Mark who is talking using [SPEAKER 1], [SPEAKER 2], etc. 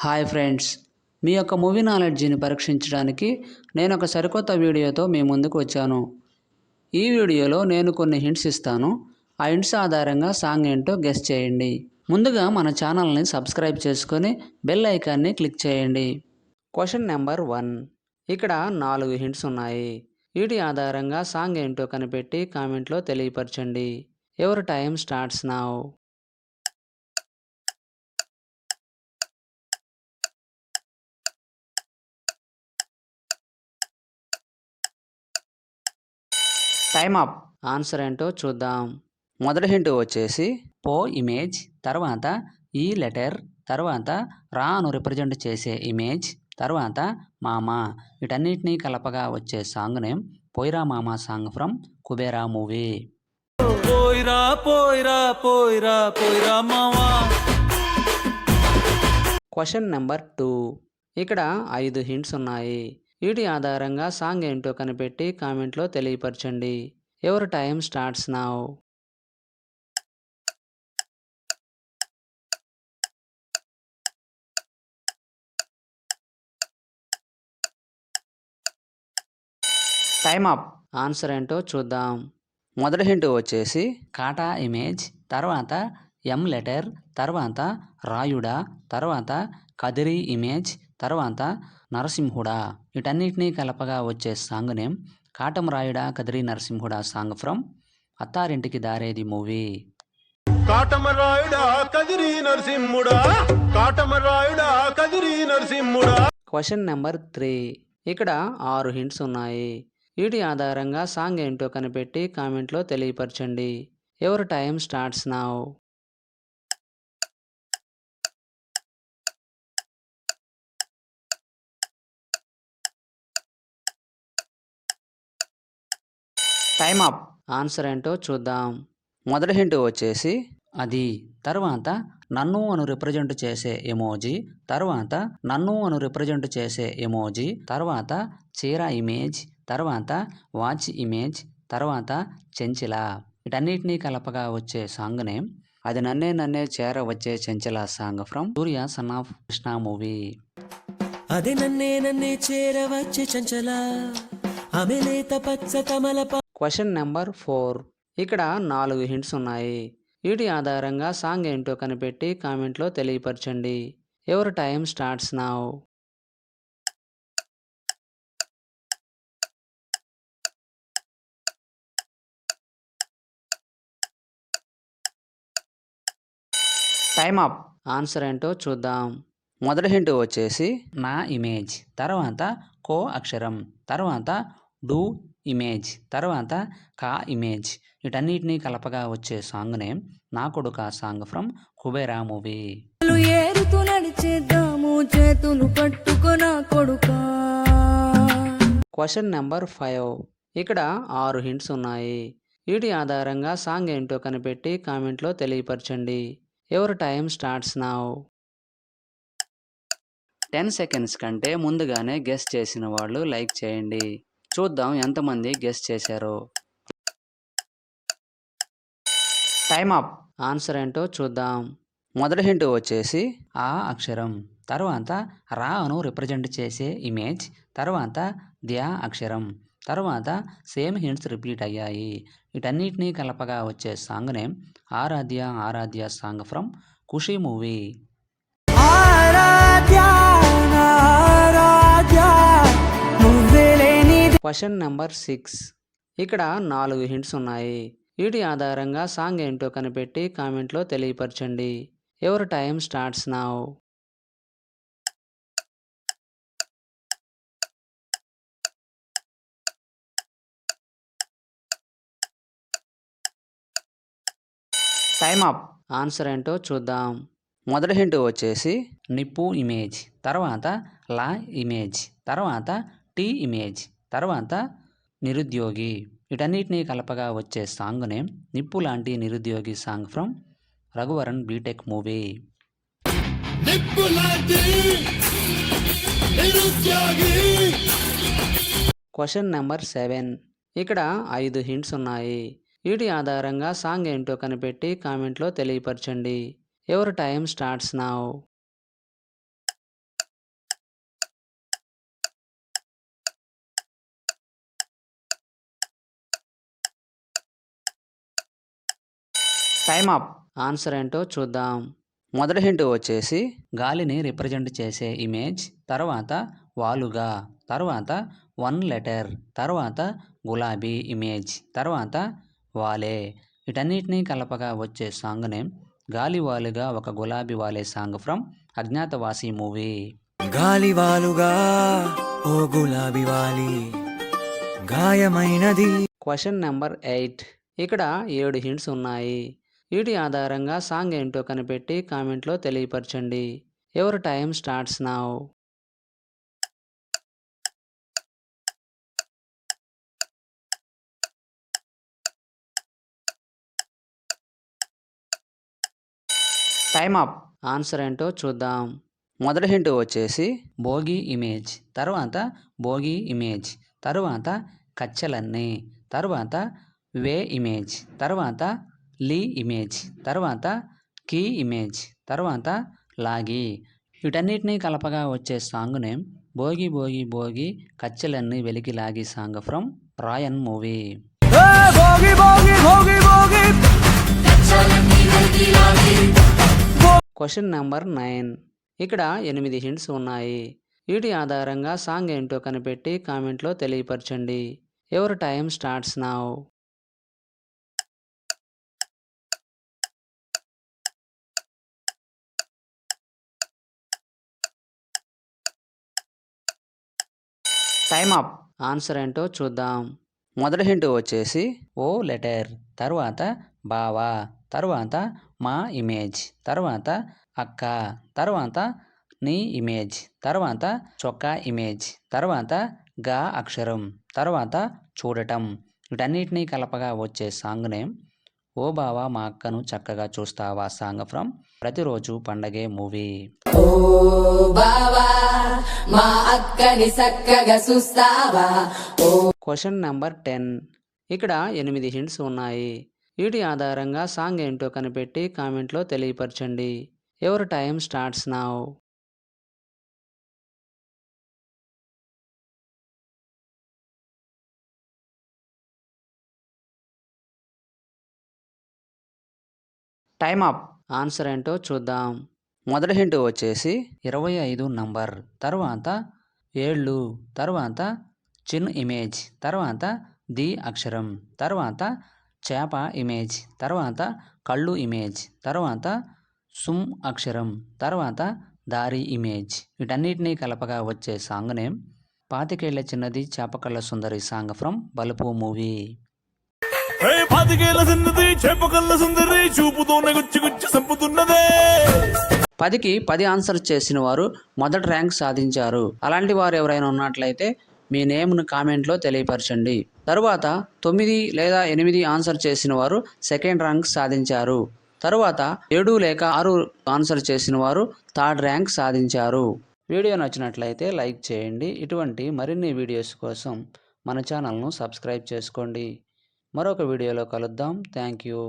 [SPEAKER 1] Hi friends, మీ యొక్క movie నాలెడ్జిని పరీక్షించడానికి నేను ఒక సరికొత్త వీడియోతో మీ ముందుకు వచ్చాను. ఈ వీడియోలో నేను కొన్ని హింట్స్ ఇస్తాను. ఆ హింట్స్ ఆధారంగా సాంగ్ ఏంటో గెస్ చేయండి. ముందుగా మన ఛానల్ని సబ్స్క్రైబ్ చేసుకొని బెల్ ఐకాన్ని క్లిక్ చేయండి. Question number 1. ఇక్కడ 4 హింట్స్ ఉన్నాయి. వీటి ఆధారంగా సాంగ్ ఏంటో కనిపెట్టి కామెంట్లో తెలియపరచండి. Your time starts now. Time up. Answer ఏంటో చూద్దాం. మొదటి హింట్ వచ్చేసి పో ఇమేజ్, తర్వాత ఈ లెటర్, తర్వాత రాను రిప్రజెంట్ చేసే ఇమేజ్, తర్వాత మామా. వీటన్నిటినీ కలపగా వచ్చే సాంగ్ నేమ్ పోయిరా మామా సాంగ్ ఫ్రమ్ కుబేరా మూవీ. పోయిరా పోయిరా పోయిరా పోయిరా మామా. Question number 2. ఇక్కడ 5 హింట్స్ ఉన్నాయి. వీటి ఆధారంగా సాంగ్ ఏంటో కనిపెట్టి కామెంట్లో తెలియపరచండి. Your time starts now. Time up. Answer ఏంటో చూద్దాం. మొదటి హింట్ వచ్చేసి కాటా ఇమేజ్, తర్వాత ఎం లెటర్, తర్వాత రాయుడా, తర్వాత కదిరి ఇమేజ్, తర్వాత నరసింహుడా. వీటన్నిటినీ కలపగా వచ్చే సాంగ్ నేమ్ కాటం రాయుడా కదిరి నరసింహుడా song from Attarintiki Daredi movie. Question number 3. ఇక్కడ 6 హింట్స్ ఉన్నాయి. వీటి ఆధారంగా సాంగ్ ఏంటో కనిపెట్టి కామెంట్లో తెలియపరచండి. Your time starts now. Time up. Answer ఏంటో చూద్దాం. మొదటి హింట్ వచ్చేసి అది, తర్వాత నన్ను అను రిప్రజెంట్ చేసే ఎమోజీ, తర్వాత నన్ను అను రిప్రజెంట్ చేసే ఎమోజీ, తర్వాత చీర ఇమేజ్, తర్వాత వాచ్ ఇమేజ్, తర్వాత చెంచిల. వీటన్నిటినీ కలపగా వచ్చే సాంగ్ నేమ్ అది నన్నే నన్నే చేర వచ్చే చెంచల song from Surya son of Krishna movie. అది నన్నే నన్నే చేర వచ్చే చెంచల అమెలేత పచ్చ కమల. Question number 4. ఇక్కడ 4 హింట్స్ ఉన్నాయి. వీటి ఆధారంగా సాంగ్ ఏంటో కనిపెట్టి కామెంట్లో తెలియపరచండి. Your time starts now. Time up. Answer ఏంటో చూద్దాం. మొదటి హింట్ వచ్చేసి నా ఇమేజ్, తర్వాత కో అక్షరం, తర్వాత డూ ఇమేజ్, తర్వాత కా ఇమేజ్. వీటన్నిటినీ కలపగా వచ్చే సాంగ్ నేమ్ నా కొడుక song from Kubera movie. Question number 5. ఇక్కడ 6 హింట్స్ ఉన్నాయి. వీటి ఆధారంగా సాంగ్ ఏంటో కనిపెట్టి కామెంట్లో తెలియపరచండి. Your time starts now. 10 seconds కంటే ముందుగానే గెస్ చేసిన వాళ్ళు లైక్ చేయండి. చూద్దాం ఎంతమంది గెస్ చేశారో. Time up. ఆన్సర్ ఏంటో చూద్దాం. మొదటి హింట్ వచ్చేసి ఆ అక్షరం, తర్వాత రా అను రిప్రజెంట్ చేసే ఇమేజ్, తర్వాత ద్యా అక్షరం, తర్వాత సేమ్ హింట్స్ రిపీట్ అయ్యాయి. వీటన్నిటినీ కలపగా వచ్చే song name Aaradhya Aaradhya song from Kushi movie. Question number 6. ఇక్కడ 4 హింట్స్ ఉన్నాయి. వీటి ఆధారంగా సాంగ్ ఏంటో కనిపెట్టి కామెంట్లో తెలియపరచండి. Your time starts now. Time up. Answer ఏంటో చూద్దాం. మొదటి హింట్ వచ్చేసి నిప్పు ఇమేజ్, తర్వాత లా ఇమేజ్, తర్వాత టీ ఇమేజ్, తర్వాత నిరుద్యోగి. వీటన్నిటినీ కలపగా వచ్చే సాంగ్ నేమ్ నిప్పు లాంటి నిరుద్యోగి song from Raghuvaran BTech movie. Question number 7. ఇక్కడ 5 హింట్స్ ఉన్నాయి. వీటి ఆధారంగా సాంగ్ ఏంటో కనిపెట్టి కామెంట్లో తెలియపరచండి. Your time starts now. Time up. Answer ఏంటో చూద్దాం. మొదటి హింట్ వచ్చేసి గాలిని రిప్రజెంట్ చేసే ఇమేజ్, తర్వాత వాలుగా, తర్వాత 1 లెటర్, తర్వాత గులాబీ ఇమేజ్, తర్వాత వాలే. వీటన్నిటినీ కలపగా వచ్చే సాంగ్ నేమ్ గాలి వాలుగా ఒక గులాబీ వాలే సాంగ్ ఫ్రమ్ అజ్ఞాతవాసి మూవీ.
[SPEAKER 2] గాలి వాలుగా ఓ గులాబీ వాలి గాయమైనది.
[SPEAKER 1] Question number 8. ఇక్కడ 7 హింట్స్ ఉన్నాయి. వీటి ఆధారంగా సాంగ్ ఏంటో కనిపెట్టి కామెంట్లో తెలియపరచండి. Your time starts now. Time up. Answer ఏంటో చూద్దాం. మొదటి హింట్ వచ్చేసి భోగి ఇమేజ్, తర్వాత భోగి ఇమేజ్, తర్వాత కచ్చలన్నీ, తర్వాత వే ఇమేజ్, తర్వాత లీ ఇమేజ్, తర్వాత కీ ఇమేజ్, తర్వాత లాగి. వీటన్నిటినీ కలపగా వచ్చే సాంగ్ నేమ్ భోగి భోగి భోగి కచ్చలన్నీ వెలికి లాగి song from Raayan movie. Question number 9. ఇక్కడ 8 హింట్స్ ఉన్నాయి. వీటి ఆధారంగా సాంగ్ ఏంటో కనిపెట్టి కామెంట్లో తెలియపరచండి. Your time starts now. Time up. Answer ఏంటో చూద్దాం. మొదటి హింట్ వచ్చేసి ఓ లెటర్, తర్వాత బావా, తర్వాత మా ఇమేజ్, తర్వాత అక్క, తర్వాత నీ ఇమేజ్, తర్వాత చొక్కా ఇమేజ్, తర్వాత గా అక్షరం, తర్వాత చూడటం. వీటన్నిటినీ కలపగా వచ్చే సాంగ్ నేమ్ ఓ బావా మా అక్కను చక్కగా చూస్తావా సాంగ్ ఫ్రమ్ ప్రతిరోజు పండగే మూవీ.
[SPEAKER 3] ఓ బావా మా అక్కని చక్కగా చూస్తావా.
[SPEAKER 1] Question number 10. ఇక్కడ 8 హింట్స్ ఉన్నాయి. వీటి ఆధారంగా సాంగ్ ఏంటో కనిపెట్టి కామెంట్లో తెలియపరచండి. Your time starts now. Time up. Answer ఏంటో చూద్దాం. మొదటి హింట్ వచ్చేసి 25 నంబర్, తర్వాత ఏళ్ళు, తర్వాత చిన్ ఇమేజ్, తర్వాత ది అక్షరం, తర్వాత చేప ఇమేజ్, తర్వాత కళ్ళు ఇమేజ్, తర్వాత సుమ్ అక్షరం, తర్వాత దారి ఇమేజ్. వీటన్నిటినీ కలపగా వచ్చే సాంగ్ నేమ్ పాతికేళ్ల చిన్నది చేపకళ్ళ సుందరి సాంగ్ ఫ్రమ్ బలుపు మూవీ. 10కి 10 ఆన్సర్ చేసిన వారు మొదటి ర్యాంక్ సాధించారు. అలాంటి వారు ఎవరైనా ఉన్నట్లయితే మీ నేమ్ను కామెంట్లో తెలియపరచండి. తరువాత 9 లేదా 8 ఆన్సర్ చేసిన వారు సెకండ్ ర్యాంక్ సాధించారు. తరువాత 7 లేక 6 ఆన్సర్ చేసిన వారు థర్డ్ ర్యాంక్ సాధించారు. వీడియో నచ్చినట్లయితే లైక్ చేయండి. ఇటువంటి మరిన్ని వీడియోస్ కోసం మన ఛానల్ను సబ్స్క్రైబ్ చేసుకోండి. మరొక వీడియోలో కలుద్దాం. Thank you.